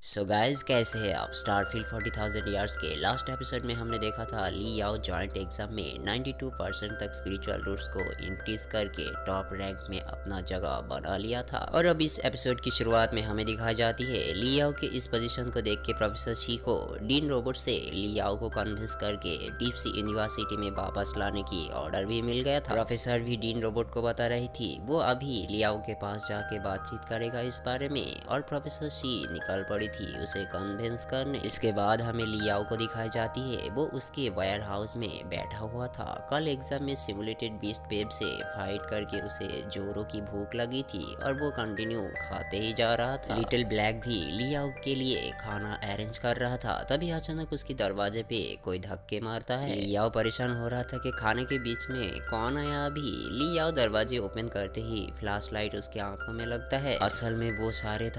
So guys, कैसे हैं आप? स्टारफील्ड 40,000 ईयर्स के लास्ट एपिसोड में हमने देखा था ली याओ जॉइंट एग्जाम में 92% तक स्पिरिचुअल रूट्स को इंक्रीज करके टॉप रैंक में अपना जगह बना लिया था। और अब इस एपिसोड की शुरुआत में हमें दिखाई जाती है ली याओ के इस पोजीशन को देख के प्रोफेसर शी को डीन रोबोट से ली याओ को कन्विंस करके डीप सी यूनिवर्सिटी में वापस लाने की ऑर्डर भी मिल गया था। प्रोफेसर भी डीन रोबोट को बता रही थी वो अभी ली याओ के पास जाके बातचीत करेगा इस बारे में, और प्रोफेसर शी निकल पड़ी थी उसे कन्विंस करने। इसके बाद हमें ली याओ को दिखाई जाती है वो उसके वेयर हाउस में बैठा हुआ था। कल एग्जाम में सिमुलेटेड बीस्ट बेब से फाइट करके उसे जोरों की भूख लगी थी और वो कंटिन्यू खाते ही जा रहा था। लिटिल ब्लैक भी ली याओ के लिए खाना अरेंज कर रहा था, तभी अचानक उसके दरवाजे पे कोई धक्के मारता है। ली याओ परेशान हो रहा था कि खाने के बीच में कौन आया अभी। ली याओ दरवाजे ओपन करते ही फ्लैश लाइट उसके आंखों में लगता है। असल में वो सारे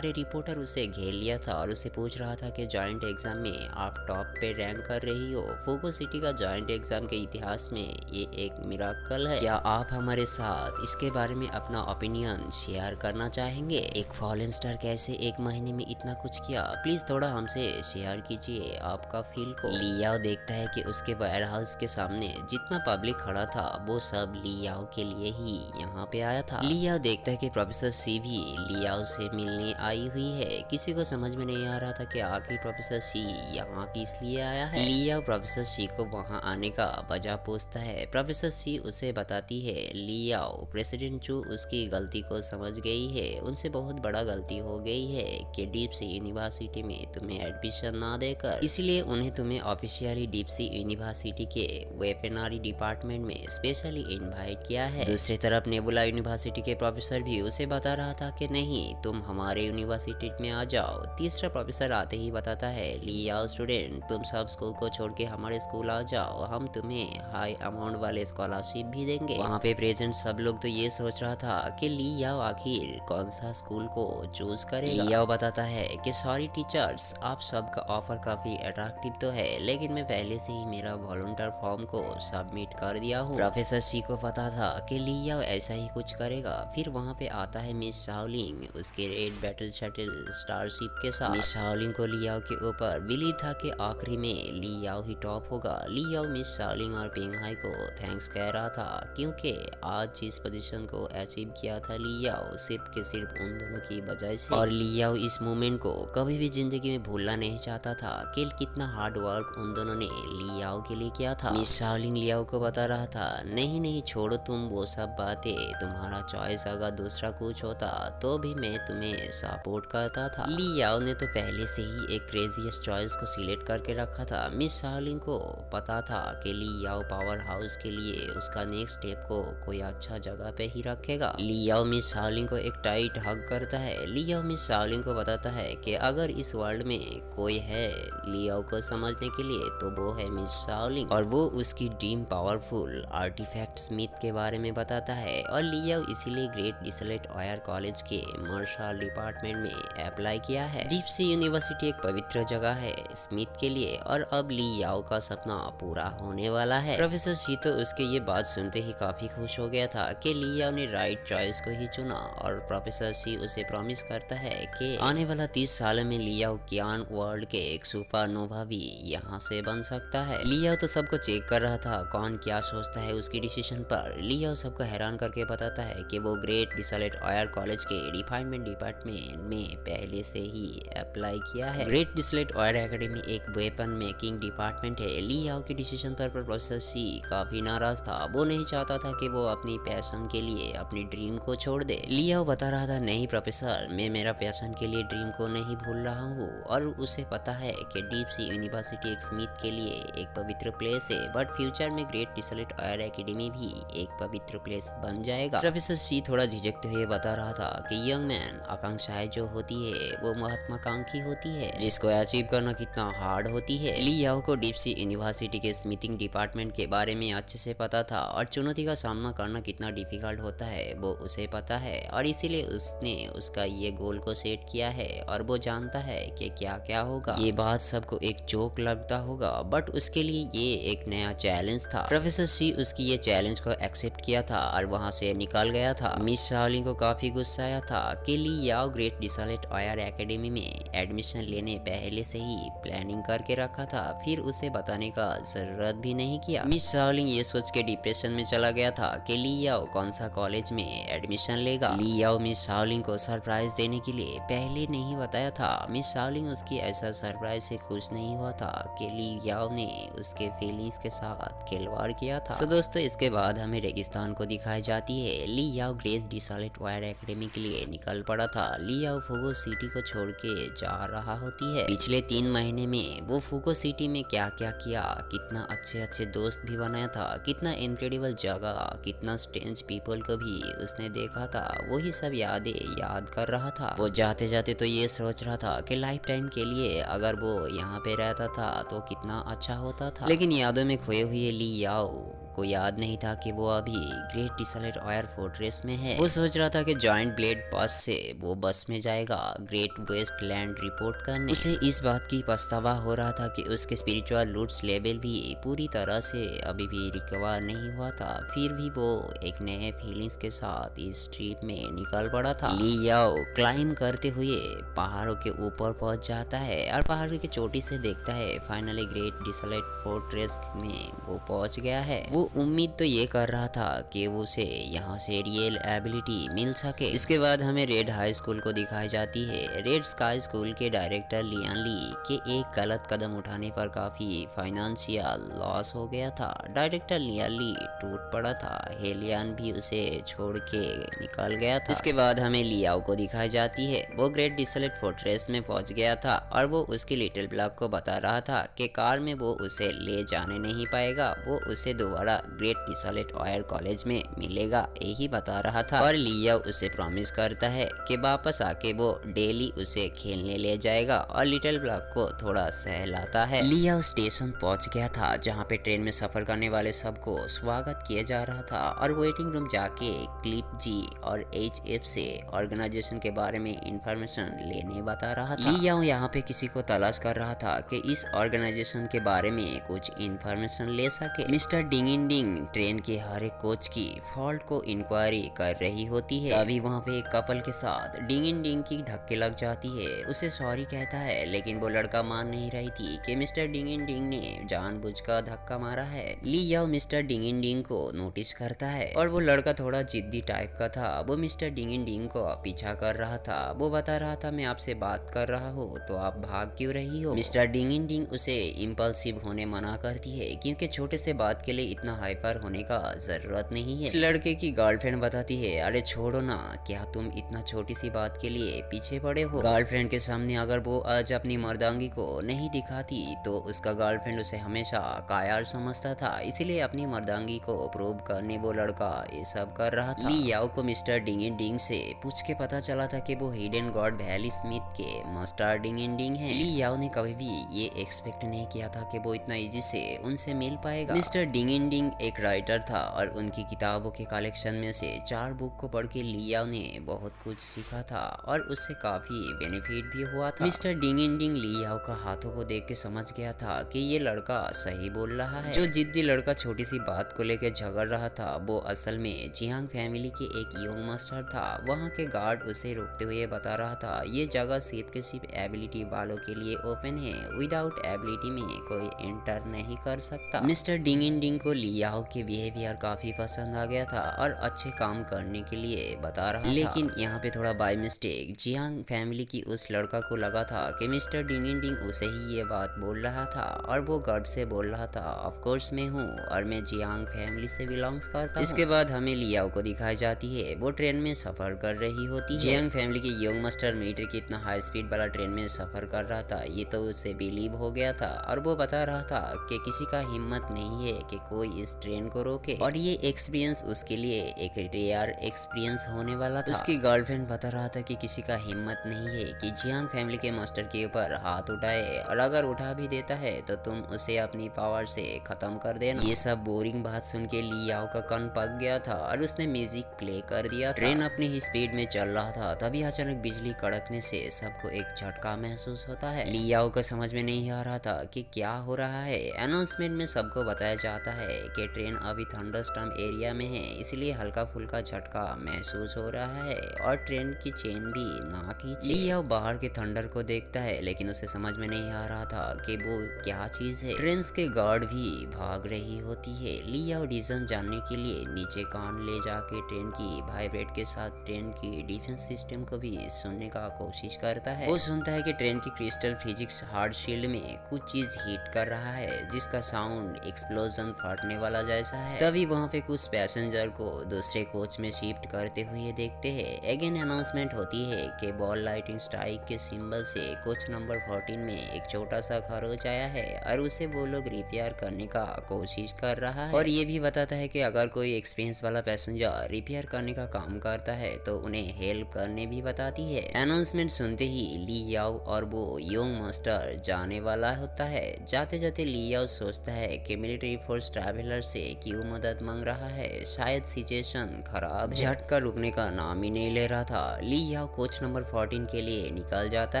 रिपोर्टर उसे घेर लिया था और उसे पूछ रहा था कि जॉइंट एग्जाम में आप टॉप पे रैंक कर रही हो। फोगो सिटी का जॉइंट एग्जाम के इतिहास में ये एक मिराकल है। क्या आप हमारे साथ इसके बारे में अपना ओपिनियन शेयर करना चाहेंगे? एक फॉलन स्टार कैसे एक महीने में इतना कुछ किया, प्लीज थोड़ा हमसे शेयर कीजिए आपका फील को। ली याओ देखता है कि उसके वेयर हाउस के सामने जितना पब्लिक खड़ा था वो सब ली याओ के लिए ही यहाँ पे आया था। ली याओ देखता है कि प्रोफेसर सी भी ली याओ से मिलने आई हुई है। किसी को समझ में नहीं आ रहा था कि आखिर प्रोफेसर सी यहाँ किस लिए आया है। ली याओ प्रोफेसर सी को वहाँ आने का वजह पूछता है। प्रोफेसर सी उसे बताती है ली याओ प्रेसिडेंट चू उसकी गलती को समझ गई है, उनसे बहुत बड़ा गलती हो गई है कि डीप सी यूनिवर्सिटी में तुम्हें एडमिशन ना देकर, इसलिए उन्हें तुम्हें ऑफिशियली डीप सी यूनिवर्सिटी के वेपनरी डिपार्टमेंट में स्पेशली इनवाइट किया है। दूसरी तरफ नेबुला यूनिवर्सिटी के प्रोफेसर भी उसे बता रहा था कि नहीं, तुम हमारे यूनिवर्सिटी में आ जाओ। तीसरा प्रोफेसर आते ही बताता है ली याओ स्टूडेंट, तुम सब स्कूल को छोड़ के हमारे स्कूल आ जाओ, हम तुम्हें हाई अमाउंट वाले स्कॉलरशिप भी देंगे। वहाँ पे प्रेजेंट सब लोग तो ये सोच रहा था कि ली याओ आखिर कौन सा स्कूल को चूज करेगा। ली याओ बताता है कि सॉरी टीचर्स, आप सबका ऑफर काफी अट्रैक्टिव तो है, लेकिन मैं पहले से ही मेरा वॉलंटियर फॉर्म को सबमिट कर दिया हूँ। प्रोफेसर सी को पता था कि ली याओ ऐसा ही कुछ करेगा। फिर वहाँ पे आता है मिस शाओलिंग उसके रेड बैटल शटल स्टारशिप के साथ। मिस शाओलिंग को ली याओ के ऊपर बिलीव था कि आखिरी में ली याओ ही टॉप होगा। ली याओ मिस शाओलिंग और पिंगहाई को थैंक्स कह रहा था क्योंकि आज जिस पोजीशन को अचीव किया था ली याओ सिर्फ के सिर्फ उन दोनों की वजह से। और ली याओ इस मोमेंट को कभी भी जिंदगी में भूलना नहीं चाहता था कि कितना हार्ड वर्क उन दोनों ने ली याओ के लिए किया था। मिस शाओलिंग ली याओ को बता रहा था नहीं नहीं छोड़ो तुम वो सब बातें, तुम्हारा चॉइस अगर दूसरा कुछ होता तो भी मैं तुम्हें सपोर्ट करता था। ली याओ ने तो पहले से ही एक क्रेजीएस्ट चॉइस को सिलेक्ट करके रखा था। मिस शाओलिंग को पता था कि ली याओ पावर हाउस के लिए उसका नेक्स्ट स्टेप को कोई अच्छा जगह पे ही रखेगा। ली याओ मिस शाओलिंग को एक टाइट हग करता है। ली याओ मिस शाओलिंग को बताता है कि अगर इस वर्ल्ड में कोई है ली याओ को समझने के लिए तो वो है मिस शाओलिंग, और वो उसकी ड्रीम पावरफुल आर्टिफैक्ट स्मिथ के बारे में बताता है। और ली याओ इसीलिए ग्रेट डिसलेट ऑयर कॉलेज के मार्शल डिपार्टमेंट में अप्लाई किया है। डीप सी यूनिवर्सिटी एक पवित्र जगह है स्मिथ के लिए, और अब ली याओ का सपना पूरा होने वाला है। प्रोफेसर शी तो उसके ये बात सुनते ही काफी खुश हो गया था कि ली याओ ने राइट चॉइस को ही चुना, और प्रोफेसर शी उसे प्रॉमिस करता है कि आने वाला 30 साल में ली याओ कियान वर्ल्ड के एक सुपरनोवा भी यहाँ से बन सकता है। ली याओ तो सबको चेक कर रहा था कौन क्या सोचता है उसकी डिसीजन पर। ली याओ सबको हैरान करके बताता है कि वो ग्रेट डिसलेट ऑयर कॉलेज के रिफाइनमेंट डिपार्टमेंट में पहले से ही अप्लाई किया है। ग्रेट डिसलेट ऑयल एकेडमी एक वेपन मेकिंग डिपार्टमेंट है। ली याओ के डिसीजन पर प्रोफेसर सी काफी नाराज था। वो नहीं चाहता था कि वो अपनी पैशन के लिए अपनी ड्रीम को छोड़ दे। ली याओ बता रहा था नहीं प्रोफेसर, मैं मेरा पैशन के लिए ड्रीम को नहीं भूल रहा हूँ, और उसे पता है कि डीप सी यूनिवर्सिटी एक स्मिथ के लिए एक पवित्र प्लेस है, बट फ्यूचर में ग्रेट डिसलेट ऑयल एकेडमी भी एक पवित्र प्लेस बन जाएगा। प्रोफेसर सी थोड़ा झिझकते हुए बता रहा था कि यंग मैन, आकांक्षाएं जो होती है वो महत्वाकांक्षी होती है जिसको अचीव करना कितना हार्ड होती है। ली याओ को डीप सी यूनिवर्सिटी के स्मिथिंग डिपार्टमेंट के बारे में अच्छे से पता था, और चुनौती का सामना करना कितना डिफिकल्ट होता है वो उसे पता है, और इसीलिए उसने उसका ये गोल को सेट किया है, और वो जानता है कि क्या क्या होगा। ये बात सबको एक जोक लगता होगा, बट उसके लिए ये एक नया चैलेंज था। प्रोफेसर सी उसकी ये चैलेंज को एक्सेप्ट किया था और वहाँ से निकल गया था। मिस शाओलिंग को काफी गुस्सा आया था कि ली याओ ग्रेट डिसलेट ऑयर एकेडमी में एडमिशन लेने पहले से ही प्लानिंग करके रखा था, फिर उसे बताने का जरूरत भी नहीं किया। मिस शाओलिंग ये सोच के डिप्रेशन में चला गया था कि ली याओ कौन सा कॉलेज में एडमिशन लेगा। ली याओ मिस शाओलिंग को सरप्राइज देने के लिए पहले नहीं बताया था। मिस शाओलिंग उसकी ऐसा सरप्राइज से खुश नहीं हुआ था कि ली याओ ने उसके फीलिंग्स के साथ खिलवाड़ किया था। दोस्तों इसके बाद हमें रेगिस्तान को दिखाई जाती है। ली याओ ग्रेस डिसॉल्ट ऑयर एकेडमी के लिए निकल पड़ा था। ली याओ फुगो सिटी को छोड़ के जा रहा होती है। पिछले 3 महीने में वो फुगो सिटी में क्या क्या किया, कितना अच्छे अच्छे दोस्त भी बनाया था, कितना इनक्रेडिबल जगह, कितना स्ट्रेंज पीपल को भी उसने देखा था, वही सब यादें याद कर रहा था। वो जाते जाते तो ये सोच रहा था कि लाइफ टाइम के लिए अगर वो यहाँ पे रहता था तो कितना अच्छा होता था। लेकिन यादों में खोए हुए ली याओ को याद नहीं था कि वो अभी ग्रेट डिसॉल्ट ऑयर फोर्ट्रेस में है। वो सोच रहा था कि जॉइंट ब्लेड पास से वो बस में जाएगा ग्रेट वेस्ट लैंड रिपोर्ट करने। उसे इस बात की पछतावा हो रहा था कि उसके स्पिरिचुअल रूट्स लेवल भी पूरी तरह से अभी भी रिकवर नहीं हुआ था। फिर भी वो एक नए फीलिंग्स के साथ इस ट्रिप में निकल पड़ा था। ली याओ क्लाइम करते हुए पहाड़ों के ऊपर पहुंच जाता है और पहाड़ों की चोटी से देखता है फाइनली ग्रेट डिसॉल्ट फोर्ट्रेस में वो पहुंच गया है। वो उम्मीद तो ये कर रहा था कि उसे यहाँ से रियल एबिलिटी मिल सके। इसके बाद हमें रेड हाई स्कूल को दिखाई जाती है। रेड स्काई स्कूल के डायरेक्टर लियान ली के एक गलत कदम उठाने पर काफी फाइनेंशियल लॉस हो गया था। डायरेक्टर लियान ली टूट पड़ा था। हेलियन भी उसे छोड़ के निकल गया था। इसके बाद हमें लियाओ को दिखाई जाती है। वो ग्रेट डिसॉल्ट फोर्ट्रेस में पहुंच गया था और वो उसके लिटिल ब्लॉक को बता रहा था कि कार में वो उसे ले जाने नहीं पाएगा, वो उसे दोबारा ग्रेट डिसॉल्ट ऑयर कॉलेज में मिलेगा, यही बता रहा था। और लियाओ उसे प्रॉमिस करता है कि वापस आके वो डेली उसे खेलने ले जाएगा और लिटिल ब्लॉक को थोड़ा सहलाता है। लियाओ स्टेशन पहुंच गया था जहां पे ट्रेन में सफर करने वाले सबको स्वागत किया जा रहा था और वेटिंग रूम जाके क्लिप जी और HF से ऑर्गेनाइजेशन के बारे में इंफॉर्मेशन लेने बता रहा था। लियाओ यहाँ पे किसी को तलाश कर रहा था कि इस ऑर्गेनाइजेशन के बारे में कुछ इंफॉर्मेशन ले सके। मिस्टर डिंगिन डिंग ट्रेन के हर एक कोच की फॉल्ट को इंक्वायरी कर रही होती है। तभी वहाँ पे एक कपल के साथ डिंगिन डिंग की धक्के लग जाती है। उसे सॉरी कहता है लेकिन वो लड़का मान नहीं रही थी कि मिस्टर डिंगिन डिंग ने जानबूझकर धक्का मारा है। ली याओ मिस्टर डिंगिन डिंग को नोटिस करता है और वो लड़का थोड़ा जिद्दी टाइप का था। वो मिस्टर डिंगिन डिंग को पीछा कर रहा था। वो बता रहा था मैं आपसे बात कर रहा हूँ तो आप भाग क्यों रही हो। मिस्टर डिंगिन डिंग उसे इम्पल्सिव होने मना करती है क्योंकि छोटे से बात के लिए इतना हाइपर होने का जरूरत नहीं है। इस लड़के की गर्लफ्रेंड बताती है अरे छोड़ो ना, क्या तुम इतना छोटी सी बात के लिए पीछे पड़े हो। गर्लफ्रेंड के सामने अगर वो आज अपनी मर्दांगी को नहीं दिखाती तो उसका गर्लफ्रेंड उसे हमेशा कायर समझता था, इसीलिए अपनी मर्दांगी को प्रूव करने वो लड़का ये सब कर रहा था। ली याओ को मिस्टर डिंगिन डिंग से पूछ के पता चला था कि वो हिडन गॉड वैली स्मिथ के मास्टर डिंगिन डिंग है। ली याओ ने कभी भी ये एक्सपेक्ट नहीं किया था कि वो इतना इजी से उनसे मिल पाएगा। मिस्टर डिंगिन डिंग एक राइटर था और उनकी किताबों के कलेक्शन में से 4 बुक को पढ़ के ली याओ ने बहुत कुछ सीखा था और उससे काफी बेनिफिट भी हुआ था। मिस्टर डिंगिन डिंग ली याओ का हाथों को देख के समझ गया था कि ये लड़का सही बोल रहा है। जो जिद्दी लड़का छोटी सी बात को लेकर झगड़ रहा था वो असल में जियांग फैमिली के एक यंग मास्टर था। वहाँ के गार्ड उसे रोकते हुए बता रहा था ये जगह सिर्फ के सिर्फ एबिलिटी वालों के लिए ओपन है, विदाउट एबिलिटी में कोई एंटर नहीं कर सकता। मिस्टर डिंगिन डिंग को ली याओ के बिहेवियर काफी पसंद आ गया था और अच्छे काम करने के लिए बता रहा था। लेकिन यहाँ पे थोड़ा बाय मिस्टेक जियांग फैमिली की उस लड़का को लगा था कि मिस्टर डिंगिन डिंग उसे ही ये बात बोल रहा था और वो गर्व से बोल रहा था ऑफ कोर्स मैं हूँ और मैं जियांग फैमिली से बिलोंग्स करता हूँ। इसके बाद हमें लियाओ को दिखाई जाती है। वो ट्रेन में सफर कर रही होती है। जियांग फैमिली के यंग मास्टर मिलिट्री की इतना हाई स्पीड वाला ट्रेन में सफर कर रहा था ये तो उसे बिलीव हो गया था और वो बता रहा था कि किसी का हिम्मत नहीं है कि कोई इस ट्रेन को रोके और ये एक्सपीरियंस उसके लिए एक रेयर एक्सपीरियंस होने वाला था। उसकी गर्लफ्रेंड बता रहा था कि किसी का हिम्मत नहीं है कि जियांग फैमिली के मास्टर के ऊपर हाथ उठाए और अगर उठा भी देता है तो तुम उसे अपनी पावर से खत्म कर देना। ये सब बोरिंग बात सुन के लियाओ का कान पक गया था और उसने म्यूजिक प्ले कर दिया। ट्रेन अपनी ही स्पीड में चल रहा था तभी अचानक बिजली कड़कने से सबको एक झटका महसूस होता है। लियाओ को समझ में नहीं आ रहा था कि क्या हो रहा है। अनाउंसमेंट में सबको बताया जाता है कि ट्रेन अभी थंडरस्टॉर्म एरिया में है, इसलिए हल्का फुल्का झटका महसूस हो रहा है और ट्रेन की चेन भी ना खींचे। ली याओ बाहर के थंडर को देखता है, लेकिन उसे समझ में नहीं आ रहा था कि वो क्या चीज है। ट्रेन के गार्ड भी भाग रही होती है। ली याओ रीजन जानने के लिए नीचे कान ले जाके ट्रेन की वाइब्रेट के साथ ट्रेन की डिफेंस सिस्टम को भी सुनने का कोशिश करता है। वो सुनता है कि ट्रेन की क्रिस्टल फिजिक्स हार्ड शील्ड में कुछ चीज हिट कर रहा है, जिसका साउंड एक्सप्लोजन फटने वाला जैसा है। तभी वहाँ पे कुछ पैसेंजर को दूसरे कोच में शिफ्ट करते हुए देखते हैं। अगेन अनाउंसमेंट होती है कि बॉल लाइटिंग स्ट्राइक के सिंबल से कोच नंबर 14 में एक छोटा सा खरोच आया है और उसे वो लोग रिपेयर करने का कोशिश कर रहा है। और ये भी बताता है कि अगर कोई एक्सपीरियंस वाला पैसेंजर रिपेयर करने का काम करता है तो उन्हें हेल्प करने भी बताती है। अनाउंसमेंट सुनते ही ली याओ और वो योंग मास्टर जाने वाला होता है। जाते जाते ली याओ सोचता है कि मिलिट्री फोर्स ट्रैवलर से क्यों मदद मांग रहा है, शायद सिचुएशन खराब है। झटका रुकने का नाम ही नहीं ले रहा था। ली याओ कोच नंबर 14 के लिए निकल जाता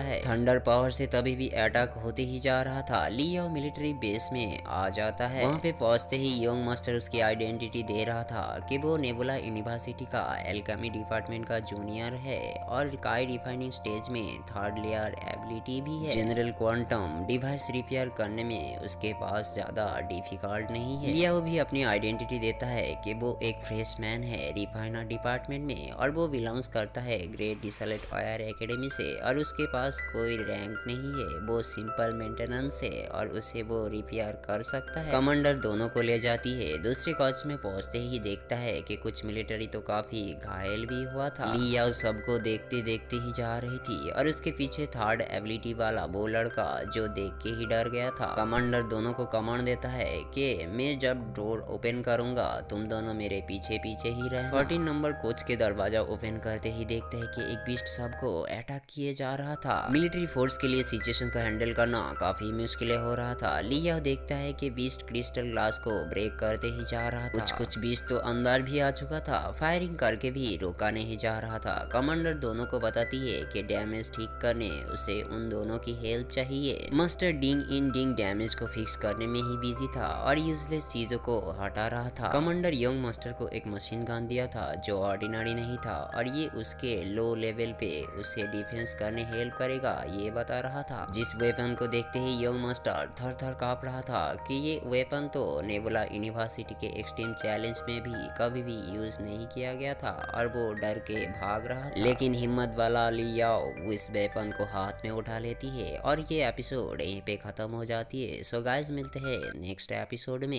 है। थंडर पावर से तभी भी अटैक होते ही जा रहा था। ली याओ मिलिट्री बेस में आ जाता है। वहाँ पे पहुंचते ही योंग मास्टर उसकी आइडेंटिटी दे रहा था कि वो नेबुला यूनिवर्सिटी का एल्केमी डिपार्टमेंट का जूनियर है और काई रिफाइनिंग स्टेज में थर्ड लेयर एबिलिटी भी है। जनरल क्वांटम डिवाइस रिपेयर करने में उसके पास ज्यादा डिफिकल्ट नहीं है। लियाओ भी अपनी आइडेंटिटी देता है कि वो एक फ्रेशमैन है रिफाइनर डिपार्टमेंट में और वो बिलोंग्स करता है ग्रेट डिसलेट फायर एकेडमी से और उसके पास कोई रैंक नहीं है। वो सिंपल मेंटेनेंस है और उसे वो रिपेयर कर सकता है। कमांडर दोनों को ले जाती है। दूसरे कोच में पहुंचते ही देखता है कि कुछ मिलिट्री तो काफी घायल भी हुआ था। ली याओ सबको देखते देखते ही जा रही थी और उसके पीछे थर्ड एबिलिटी वाला वो लड़का जो देख के ही डर गया था। कमांडर दोनों को कमांड देता है कि मैं जब डोर ओपन करूंगा तुम दोनों मेरे पीछे पीछे ही रहना। 14 नंबर कोच के दरवाजा ओपन करते ही देखते हैं कि एक बीस्ट सबको अटैक किए जा रहा था। मिलिट्री फोर्स के लिए सिचुएशन को हैंडल करना काफी मुश्किल हो रहा था। ली याओ देखता है कि बीस्ट क्रिस्टल ग्लास को ब्रेक करते ही जा रहा था। कुछ बीस्ट तो अंदर भी आ चुका था। फायरिंग करके भी रोका नहीं जा रहा था। कमांडर दोनों को बताती है कि डैमेज ठीक करने उसे उन दोनों की हेल्प चाहिए। मास्टर डिंग डैमेज को फिक्स करने में ही बिजी था और यूजलेस चीजों को हटा रहा था। कमांडर यंग मास्टर को एक मशीन गन दिया था जो ऑर्डिनरी नहीं था और ये उसके लो लेवल पे उसे डिफेंस करने हेल्प करेगा ये बता रहा था। जिस वेपन को देखते ही यंग मास्टर थर थर कांप रहा था कि ये वेपन तो नेबुला यूनिवर्सिटी के एक्सट्रीम चैलेंज में भी कभी भी यूज नहीं किया गया था और वो डर के भाग रहा था। लेकिन हिम्मत वाला ली याओ इस वेपन को हाथ में उठा लेती है और ये एपिसोड यहीं पे खत्म हो जाती है। सो गाइस मिलते हैं नेक्स्ट एपिसोड में।